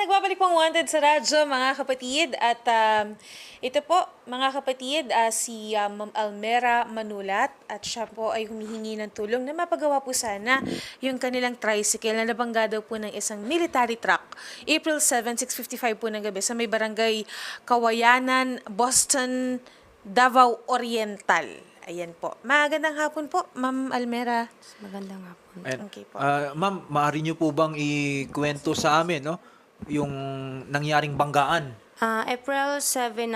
nagbabalik pong Wanted sa radyo, mga kapatid. At ito po, mga kapatid, si Ma'am Almera Manulat. At siya po ay humihingi ng tulong na mapagawa po sana yung kanilang tricycle na nabangga daw po ng isang military truck. April 7, 6:55 po ng gabi sa may barangay Kawayanan, Boston, Davao Oriental. Ayan po. Magandang hapon po, Ma'am Almera. Magandang hapon. Okay po. Ma'am, maaari niyo po bang ikwento sa amin, no? Yung nangyaring banggaan? April 7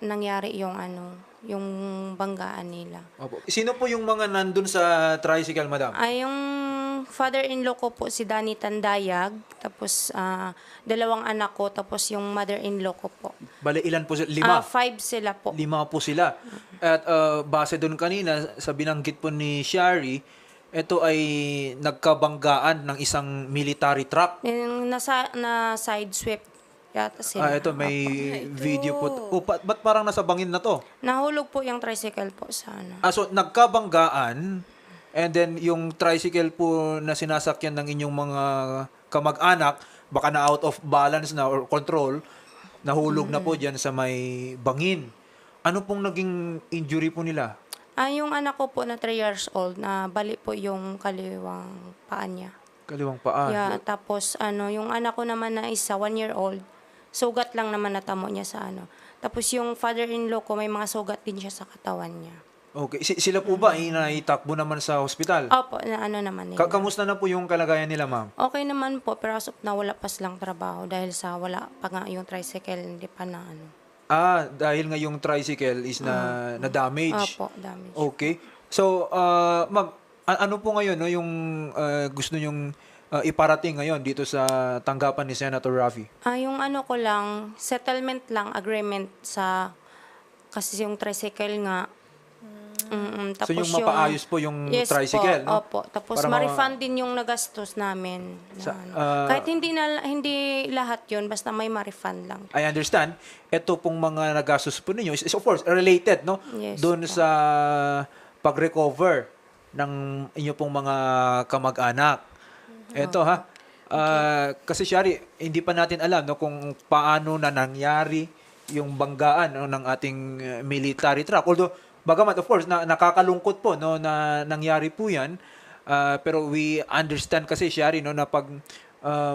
nangyari yung banggaan nila. Opo. Sino po yung mga nandun sa tricycle, madam? Yung father-in-law ko po si Danny Tandayag, tapos dalawang anak ko, tapos yung mother-in-law ko po. Bale, ilan po sila? 5 sila po. Po sila. At base doon kanina, sa binanggit po ni Shari, ito ay nagkabanggaan ng isang military truck. Yung na side sweep yata sila. Ito may Ito. video po. Ba't parang nasa bangin na to? Nahulog po yung tricycle po sa ano. So nagkabanggaan, and then yung tricycle po na sinasakyan ng inyong mga kamag-anak, baka na out of balance na or control, nahulog na po dyan sa may bangin. Ano pong naging injury po nila? Yung anak ko po na 3 years old, na bali po yung kaliwang paa niya. Kaliwang paa. Yeah, tapos yung anak ko naman na isa, 1 year old, sugat lang naman natamo niya sa ano. Tapos yung father-in-law ko, may mga sugat din siya sa katawan niya. Okay. Sila po ba ay naitakbo naman sa hospital? Opo, na ano naman nila. Kamusta na po yung kalagayan nila, ma'am? Okay naman po, pero as of na wala pa silang trabaho dahil sa wala pa nga yung tricycle, hindi pa na ano. Dahil nga yung tricycle is na damage. Opo, damage. Okay. So, ma'am, ano po ngayon no, yung gusto nyong iparating ngayon dito sa tanggapan ni Senator Raffy? Yung ano ko lang, settlement lang, agreement sa, kasi yung tricycle nga. So, Tapos yung mapaayos po yung yes tricycle, po, no? Opo. Tapos Para ma-refund din yung nagastos namin. Kahit hindi lahat yun, basta may ma-refund lang. I understand. Ito pong mga nagastos po ninyo is of course related, no? Yes Doon po. sa pag-recover ng inyo pong mga kamag-anak. Ito ha. Kasi Shari, hindi pa natin alam no kung paano na nangyari yung banggaan no, ng ating military truck. Although bagamat of course nakakalungkot po no na nangyari po 'yan. Pero we understand kasi Shari no na pag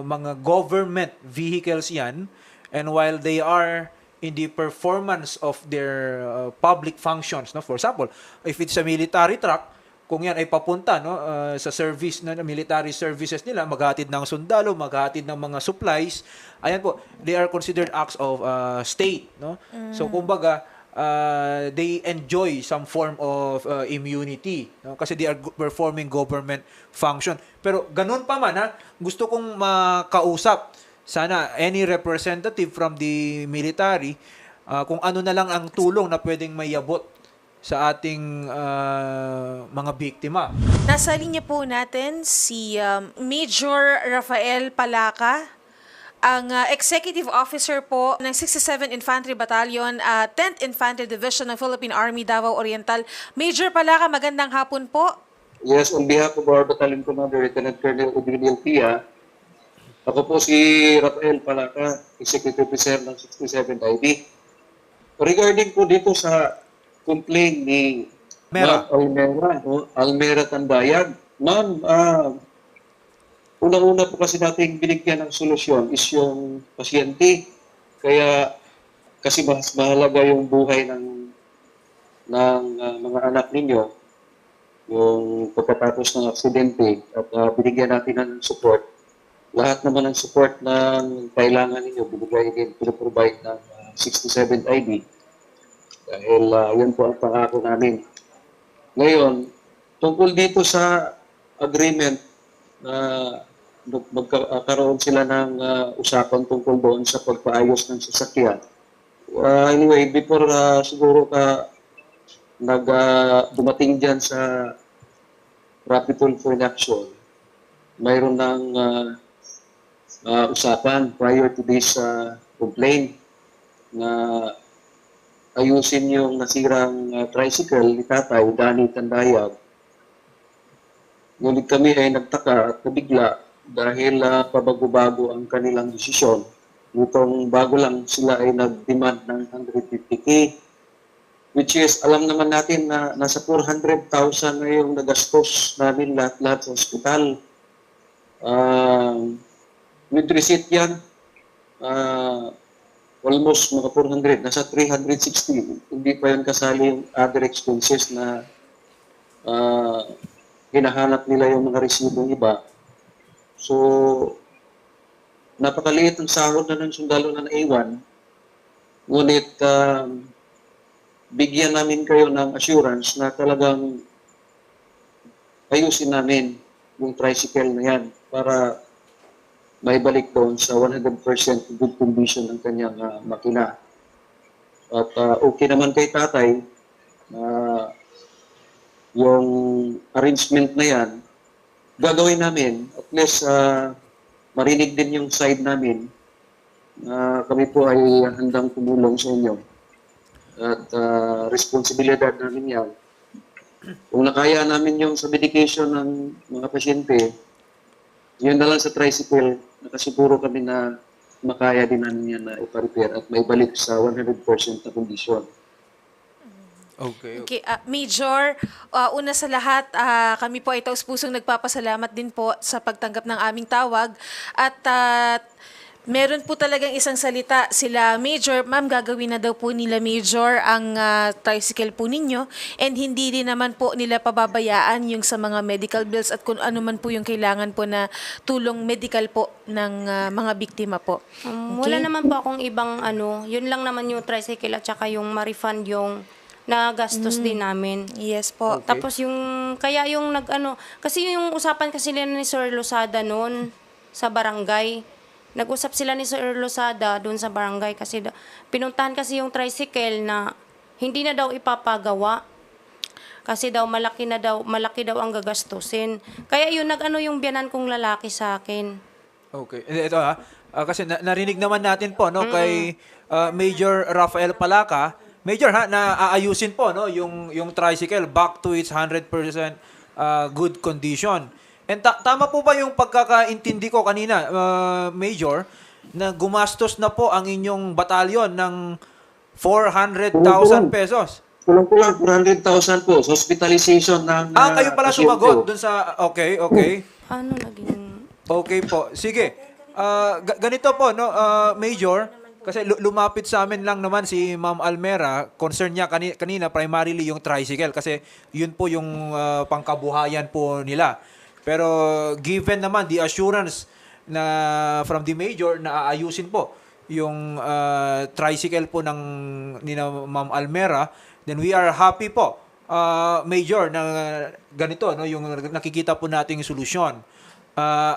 mga government vehicles 'yan, and while they are in the performance of their public functions, no, for example, if it's a military truck, kung yan ay papunta no sa service na military services nila, maghatid ng sundalo, maghatid ng mga supplies, ayan po, they are considered acts of state, no. So kumbaga they enjoy some form of immunity, no? Kasi they are performing government function. Pero ganun pa man ha, gusto kong makausap sana any representative from the military kung ano na lang ang tulong na pwedeng mayabot sa ating mga biktima. Nasa linya po natin si Major Rafael Palaca, ang Executive Officer po ng 67 Infantry Battalion, 10th Infantry Division ng Philippine Army, Davao Oriental. Major Palaca, magandang hapon po. Yes, on behalf of our Battalion Commander, Lieutenant Colonel Odrilio Pia, ako po si Rafael Palaca, Executive Officer ng 67 IB. Regarding po dito sa complaint ni Mera. Almera Tandayag, ma'am, unang-una po kasi nating binigyan ng solusyon is yung pasyente. Kaya kasi mas mahalaga yung buhay ng mga anak ninyo, yung pagkatapos ng aksidente, at binigyan natin ng support. Lahat naman ng support ng kailangan ninyo, binigay din, pinaprovide ng 67 IB. Dahil yan po ang pangako namin. Ngayon, tungkol dito sa agreement na magkaroon sila ng usapan tungkol doon sa pagpaayos ng sasakyan. Anyway, before siguro dumating dyan sa Rapid Tool for Action, mayroon ng usapan prior to this complaint na ayusin yung nasirang tricycle ni Tatay, Danny Tandayag. Ngunit kami ay nagtaka at nabigla dahil pabago-bago ang kanilang desisyon Nitong bago lang sila ay nag-demand ng 150K, which is alam naman natin na nasa 400,000 na yung nagastos namin lahat-lahat sa ospital. With receipt yan, almost mga 400, nasa 360. Hindi pa yan kasali yung other expenses na hinahanap nila yung mga resibong iba. So, napakaliit ang sahod na ng sundalo na naiwan. Ngunit, bigyan namin kayo ng assurance na talagang ayusin namin yung tricycle na yan para maibalik doon sa 100% good condition ng kanyang makina. At okay naman kay tatay na yung arrangement na yan, gagawin namin. At least marinig din yung side namin na kami po ay handang tumulong sa inyo. At responsibilidad namin yan. Kung nakaya namin yung sa medication ng mga pasyente, yun na lang sa tricycle, nakasiguro kami na makaya din namin yan na ipa-repair at maibalik sa 100% na kondisyon. Okay. Okay, Major, una sa lahat, kami po ay taus-pusong nagpapasalamat din po sa pagtanggap ng aming tawag at meron po talagang isang salita sila, Major, ma'am, gagawin na daw po nila, Major, ang tricycle po ninyo and hindi din naman po nila pababayaan yung sa mga medical bills at kung ano man po yung kailangan po na tulong medical po ng mga biktima po. Wala naman po akong ibang yun lang naman yung tricycle at saka yung ma-refund yung nagastos din namin. Yes po. Okay. Tapos kaya yung kasi yung usapan kasi nila ni Sir Losada noon sa barangay. Nag-usap sila ni Sir Losada doon sa barangay kasi pinuntahan kasi yung tricycle na hindi na daw ipapagawa. Kasi daw malaki daw ang gagastusin. Kaya yun yung biyanan kong lalaki sa akin. Okay. Ito kasi narinig naman natin po no kay Major Rafael Palaca. Major na aayusin po no yung tricycle back to its 100% good condition. And tama po ba yung pagkakaintindi ko kanina, Major, na gumastos na po ang inyong batalyon ng 400,000 pesos? Kulang-kulang 400,000 po sa hospitalization ng Kayo pala pasyente. sumagot dun sa... Okay. Paano naging... Okay po. Sige. Ganito po, no, Major, kasi lumapit sa amin lang naman si Ma'am Almera, concern niya kanina primarily yung tricycle kasi yun po yung pangkabuhayan po nila. Pero given naman the assurance na from the Major na aayusin po yung tricycle po ng ni Ma'am Almera, then we are happy po, Major, na ganito, no, yung nakikita po nating solusyon.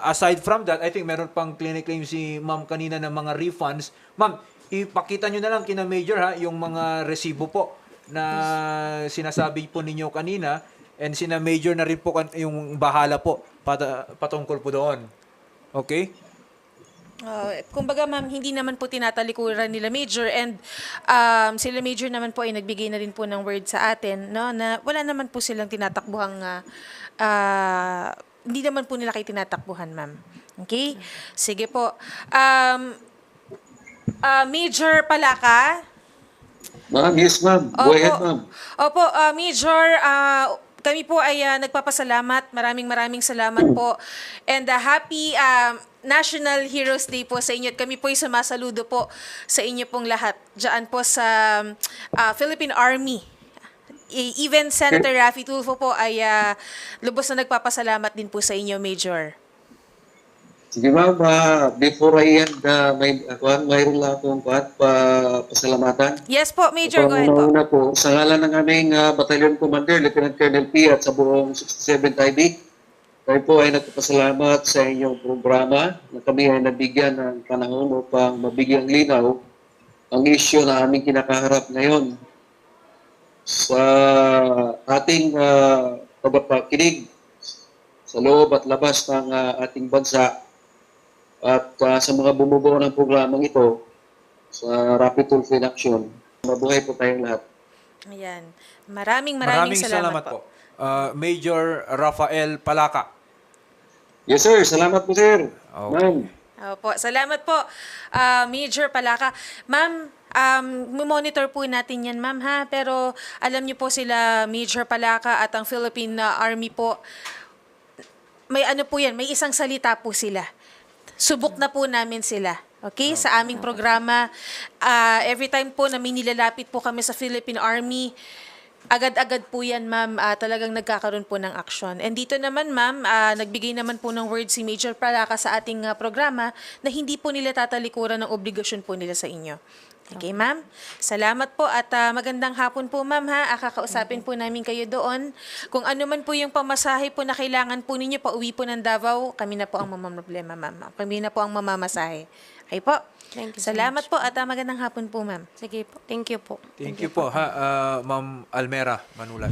Aside from that, I think meron pang clinic claim si Ma'am kanina ng mga refunds. Ma'am, ipakita nyo na lang kina Major yung mga resibo po na sinasabi po ninyo kanina. And sina Major na rin po yung bahala po patungkol po doon. Okay? Kumbaga ma'am, hindi naman po tinatalikuran nila Major and sila Major naman po ay nagbigay na rin po ng word sa atin, no, na wala naman po silang tinatakbuhang hindi naman po nila kayo tinatakbuhan, ma'am. Okay? Sige po. Major Palaca. Ma'am, yes ma'am. Go ahead ma'am. Opo, Major, kami po ay nagpapasalamat. Maraming salamat po. And happy National Heroes Day po sa inyo. At kami po ay sumasaludo po sa inyo pong lahat. Diyan po sa Philippine Army. Even Senator Raffy Tulfo po ay lubos na nagpapasalamat din po sa inyo, Major. Sige ma'am, before I end, mayroon lang akong pasalamatan. Yes po, Major. Go ahead po. Una po, sa ngalan ng aming Battalion Commander, Lieutenant Colonel P. at sa buong 67th IB, tayo po ay nagpapasalamat sa inyong programa na kami ay nabigyan ng panahon upang mabigyang linaw ang isyu na aming kinakaharap ngayon sa ating pagpapakinig sa loob at labas ng ating bansa. At sa mga bumubuo ng programang ito, sa Rapid Tulfo in Action, mabuhay po tayong lahat. Ayan. Maraming salamat po. Major Rafael Palaca. Yes sir, salamat po sir. Okay. Ma'am. Opo, salamat po, Major Palaka. Ma'am, monitor po natin yan, ma'am, ha? Pero alam niyo po sila, Major Palaka at ang Philippine Army po, may ano po yan, may isang salita po sila. Subok na po namin sila. Okay? Sa aming programa, every time po na may nilalapit po kami sa Philippine Army, agad-agad po yan, ma'am, talagang nagkakaroon po ng aksyon. And dito naman, ma'am, nagbigay naman po ng word si Major Palaka sa ating programa na hindi po nila tatalikuran ng obligasyon po nila sa inyo. Okay, ma'am? Salamat po at magandang hapon po, ma'am, ha? Kakausapin po namin kayo doon. Kung ano man po yung pamasahe po na kailangan po ninyo, pauwi po ng Davao, kami na po ang mamamroblema, ma'am. Kami na po ang mamamasahe. Okay po? Thank you so Salamat po at magandang hapon po, ma'am. Sige po. Thank you po. Thank you po, ha, Ma'am Almera Manulat.